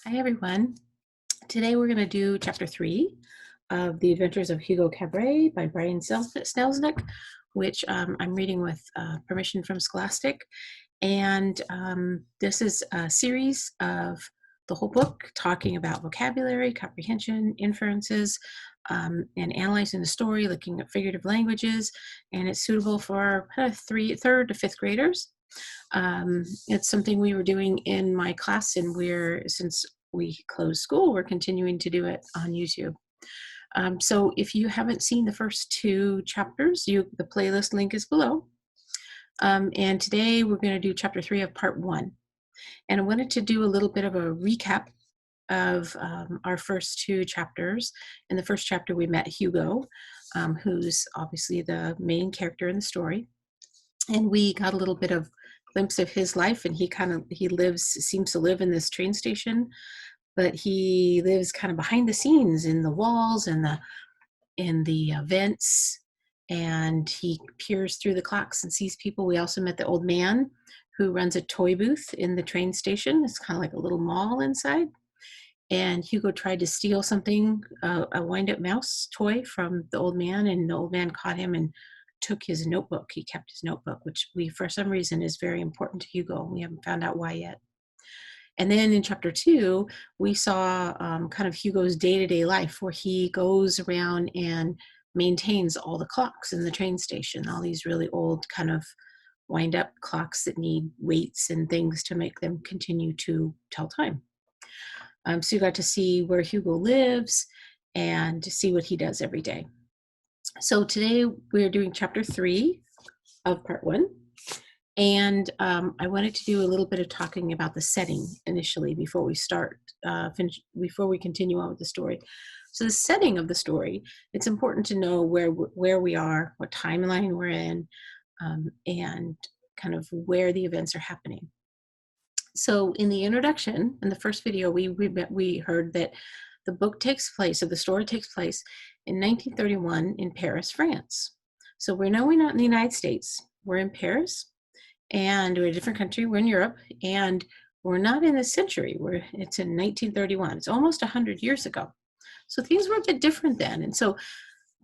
Hi, everyone. Today we're going to do chapter 3 of The Adventures of Hugo Cabret by Brian Snelsnick, which I'm reading with permission from Scholastic. And this is a series of the whole book talking about vocabulary, comprehension, inferences, and analyzing the story, looking at figurative languages, and it's suitable for third to fifth graders. It's something we were doing in my class, and since we closed school, we're continuing to do it on YouTube. So if you haven't seen the first two chapters, the playlist link is below. And today we're going to do chapter 3 of part 1. And I wanted to do a little bit of a recap of our first two chapters. In the first chapter, we met Hugo, who's obviously the main character in the story. And we got a little bit of glimpse of his life, and he seems to live in this train station, but he lives kind of behind the scenes in the walls and the vents, and he peers through the clocks and sees people. We also met the old man who runs a toy booth in the train station. It's kind of like a little mall inside, and Hugo tried to steal something, a wind-up mouse toy from the old man, and the old man caught him and took his notebook. He kept his notebook, which for some reason, is very important to Hugo. We haven't found out why yet. And then in chapter 2, we saw kind of Hugo's day-to-day life, where he goes around and maintains all the clocks in the train station, all these really old kind of wind-up clocks that need weights and things to make them continue to tell time. So you got to see where Hugo lives and to see what he does every day. So today we're doing chapter 3 of part 1. And I wanted to do a little bit of talking about the setting initially before we before we continue on with the story. So the setting of the story, it's important to know where we are, what timeline we're in, and kind of where the events are happening. So in the introduction, in the first video, we heard that the book takes place, or the story takes place, in 1931 in Paris, France. So we're not in the United States. We're in Paris, and we're a different country. We're in Europe, and we're not in this century. It's in 1931. It's almost 100 years ago. So things were a bit different then. And so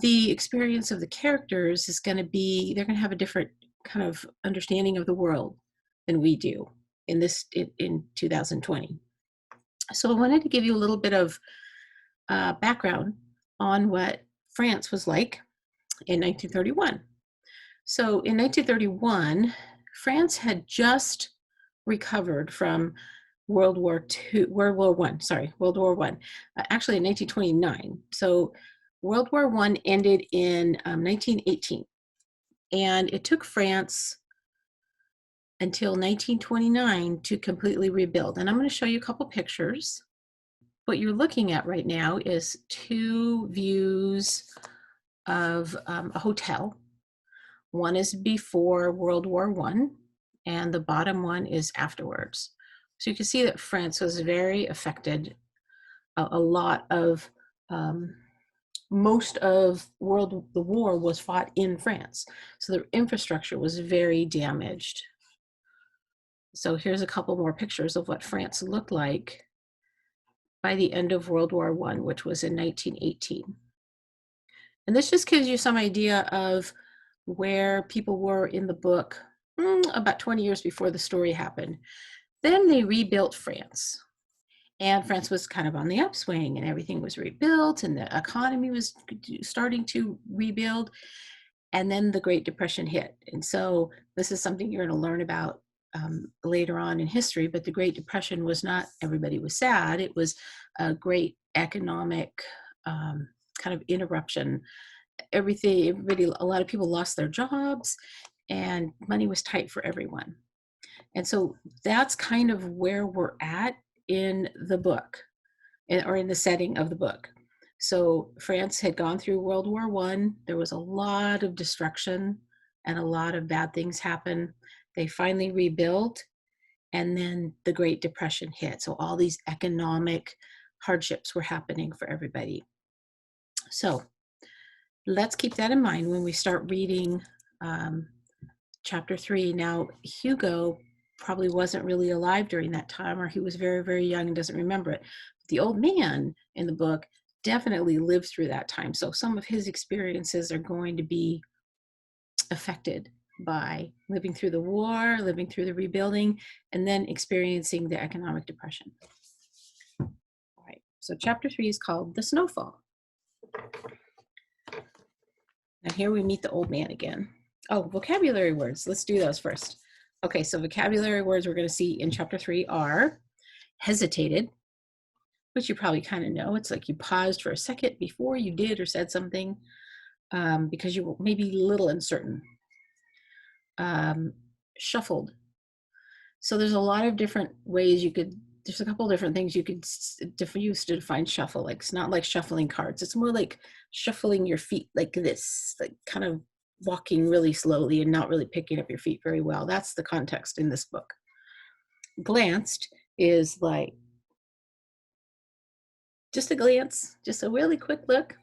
the experience of the characters is going to be, they're going to have a different kind of understanding of the world than we do in 2020. So I wanted to give you a little bit of background on what France was like in 1931. So in 1931, France had just recovered from World War I, actually in 1929. So World War I ended in 1918, and it took France until 1929 to completely rebuild. And I'm going to show you a couple pictures. What you're looking at right now is two views of a hotel. One is before World War I, and the bottom one is afterwards. So you can see that France was very affected. A lot of, most of the war was fought in France. So the infrastructure was very damaged. So here's a couple more pictures of what France looked like by the end of World War I, which was in 1918. And this just gives you some idea of where people were in the book about 20 years before the story happened. Then they rebuilt France, and France was kind of on the upswing, and everything was rebuilt, and the economy was starting to rebuild. And then the Great Depression hit. And so this is something you're going to learn about later on in history, but the Great Depression was not, everybody was sad. It was a great economic kind of interruption. A lot of people lost their jobs, and money was tight for everyone. And so that's kind of where we're at in the book, or in the setting of the book. So France had gone through World War I. There was a lot of destruction and a lot of bad things happened. They finally rebuilt, and then the Great Depression hit. So all these economic hardships were happening for everybody. So let's keep that in mind when we start reading chapter 3. Now, Hugo probably wasn't really alive during that time, or he was very, very young and doesn't remember it. The old man in the book definitely lived through that time. So some of his experiences are going to be affected by living through the war, living through the rebuilding, and then experiencing the economic depression. All right, so chapter 3 is called The Snowfall. And here we meet the old man again. Oh, vocabulary words. Let's do those first. Okay, so vocabulary words we're going to see in chapter 3 are hesitated, which you probably kind of know. It's like you paused for a second before you did or said something because you were maybe a little uncertain. Shuffled. So there's a lot of different ways you could, there's a couple of different things you could use to define shuffle. Like, it's not like shuffling cards. It's more like shuffling your feet like this, like kind of walking really slowly and not really picking up your feet very well. That's the context in this book. Glanced is like just a glance, just a really quick look.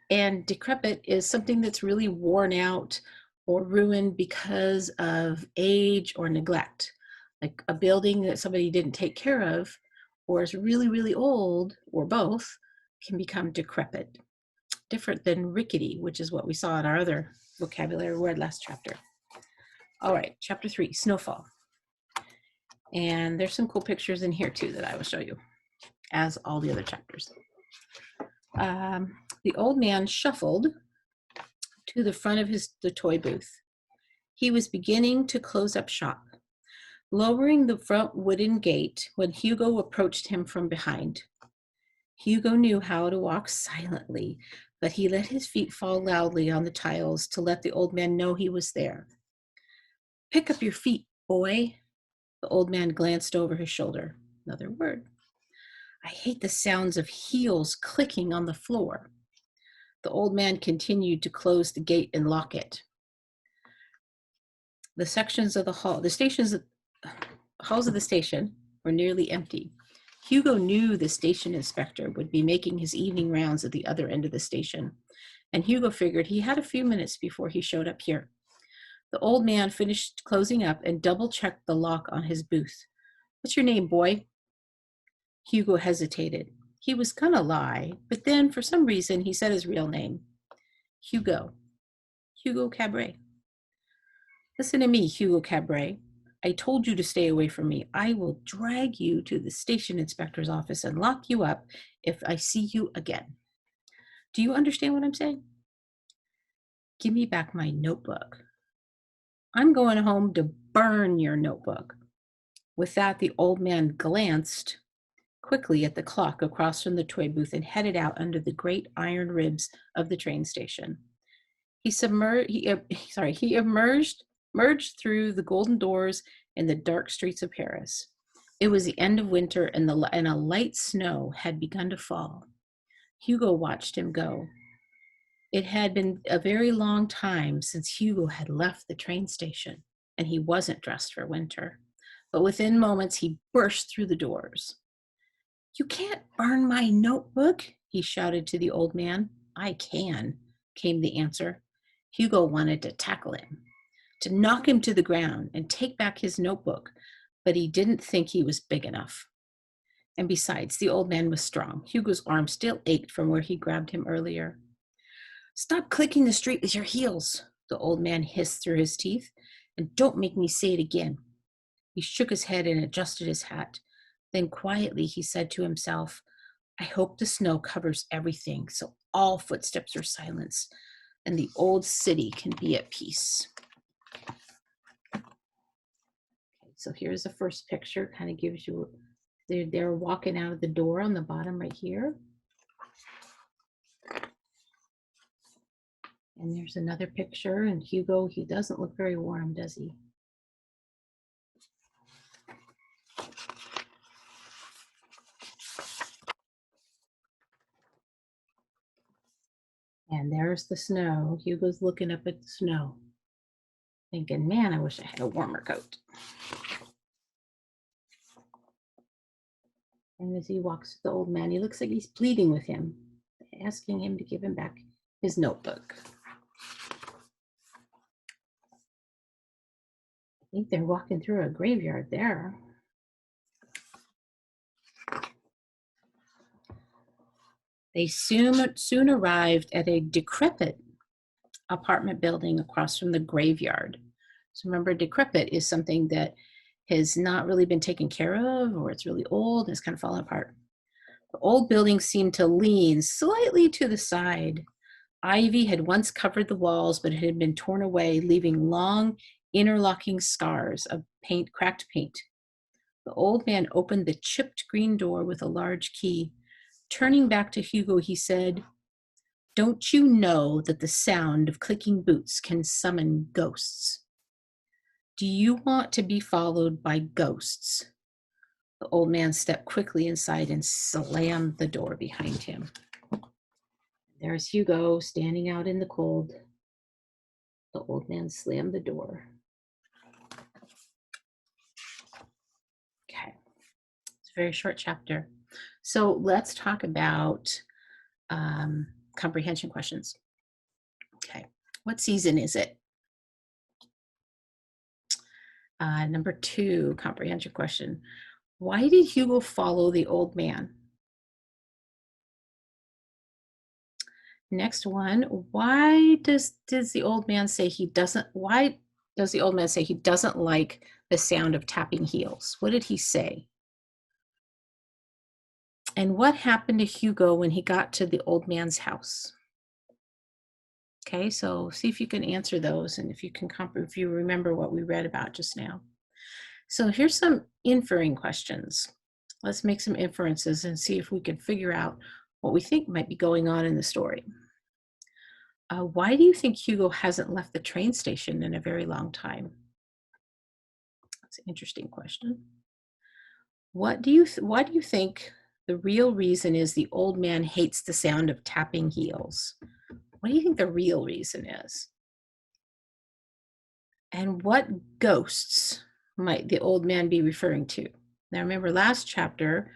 And decrepit is something that's really worn out or ruined because of age or neglect. Like a building that somebody didn't take care of or is really, really old, or both, can become decrepit. Different than rickety, which is what we saw in our other vocabulary word last chapter. All right, chapter 3, snowfall. And there's some cool pictures in here too that I will show you, as all the other chapters. The old man shuffled to the front of the toy booth. He was beginning to close up shop, lowering the front wooden gate when Hugo approached him from behind. Hugo knew how to walk silently, but he let his feet fall loudly on the tiles to let the old man know he was there. Pick up your feet, boy. The old man glanced over his shoulder. Another word. I hate the sounds of heels clicking on the floor. The old man continued to close the gate and lock it. The sections of the hall, halls of the station were nearly empty. Hugo knew the station inspector would be making his evening rounds at the other end of the station, and Hugo figured he had a few minutes before he showed up here. The old man finished closing up and double-checked the lock on his booth. What's your name, boy? Hugo hesitated. He was gonna lie, but then for some reason he said his real name. Hugo. Hugo Cabret. Listen to me, Hugo Cabret. I told you to stay away from me. I will drag you to the station inspector's office and lock you up if I see you again. Do you understand what I'm saying? Give me back my notebook. I'm going home to burn your notebook. With that, the old man glanced quickly at the clock across from the toy booth and headed out under the great iron ribs of the train station. He merged through the golden doors in the dark streets of Paris. It was the end of winter, and a light snow had begun to fall. Hugo watched him go. It had been a very long time since Hugo had left the train station, and he wasn't dressed for winter. But within moments, he burst through the doors. You can't burn my notebook, he shouted to the old man. I can, came the answer. Hugo wanted to tackle him, to knock him to the ground and take back his notebook, but he didn't think he was big enough. And besides, the old man was strong. Hugo's arm still ached from where he grabbed him earlier. Stop clicking the street with your heels, the old man hissed through his teeth, and don't make me say it again. He shook his head and adjusted his hat. Then quietly he said to himself, I hope the snow covers everything so all footsteps are silenced and the old city can be at peace. Okay, so here's the first picture, kind of gives you, they're walking out of the door on the bottom right here. And there's another picture, and Hugo, he doesn't look very warm, does he? And there's the snow. Hugo's looking up at the snow, thinking, man, I wish I had a warmer coat. And as he walks to the old man, he looks like he's pleading with him, asking him to give him back his notebook. think they're walking through a graveyard there. They soon arrived at a decrepit apartment building across from the graveyard. So remember, decrepit is something that has not really been taken care of, or it's really old and it's kind of falling apart. The old building seemed to lean slightly to the side. Ivy had once covered the walls, but it had been torn away, leaving long, interlocking scars of cracked paint. The old man opened the chipped green door with a large key. Turning back to Hugo, he said, "Don't you know that the sound of clicking boots can summon ghosts? Do you want to be followed by ghosts?" The old man stepped quickly inside and slammed the door behind him. There's Hugo standing out in the cold. The old man slammed the door. Okay, it's a very short chapter. So let's talk about comprehension questions. Okay, what season is it? Number 2, comprehension question. Why did Hugo follow the old man? Next one, why does the old man say he doesn't like the sound of tapping heels? What did he say? And what happened to Hugo when he got to the old man's house? Okay, so see if you can answer those and if you remember what we read about just now. So here's some inferring questions. Let's make some inferences and see if we can figure out what we think might be going on in the story. Why do you think Hugo hasn't left the train station in a very long time? That's an interesting question. Why do you think the real reason is the old man hates the sound of tapping heels? What do you think the real reason is? And what ghosts might the old man be referring to? Now remember last chapter,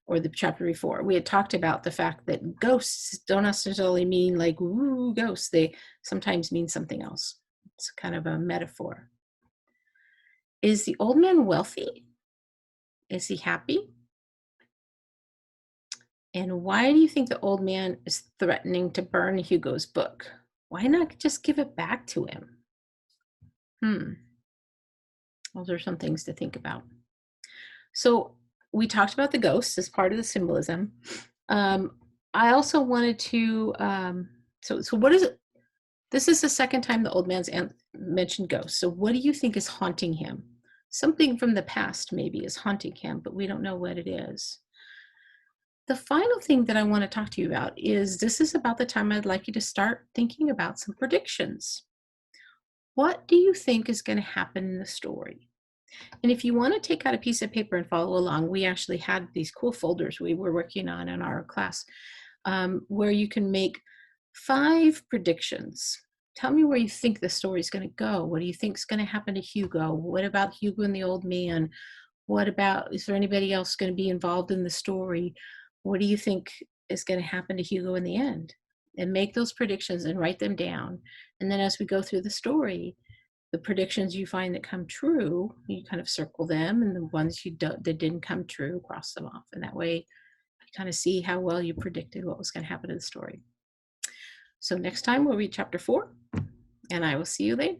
or the chapter before, we had talked about the fact that ghosts don't necessarily mean like, ooh, ghosts. They sometimes mean something else. It's kind of a metaphor. Is the old man wealthy? Is he happy? And why do you think the old man is threatening to burn Hugo's book? Why not just give it back to him? Those are some things to think about. So we talked about the ghosts as part of the symbolism. I also wanted to, so what is it? This is the second time the old man's mentioned ghosts. So what do you think is haunting him? Something from the past maybe is haunting him, but we don't know what it is. The final thing that I want to talk to you about is this is about the time I'd like you to start thinking about some predictions. What do you think is going to happen in the story? And if you want to take out a piece of paper and follow along, we actually had these cool folders we were working on in our class where you can make 5 predictions. Tell me where you think the story is going to go. What do you think is going to happen to Hugo? What about Hugo and the old man? What about, is there anybody else going to be involved in the story? What do you think is going to happen to Hugo in the end? And make those predictions and write them down. And then as we go through the story, the predictions you find that come true, you kind of circle them, and the ones that didn't come true, cross them off. And that way you kind of see how well you predicted what was going to happen to the story. So next time we'll read chapter 4, and I will see you later.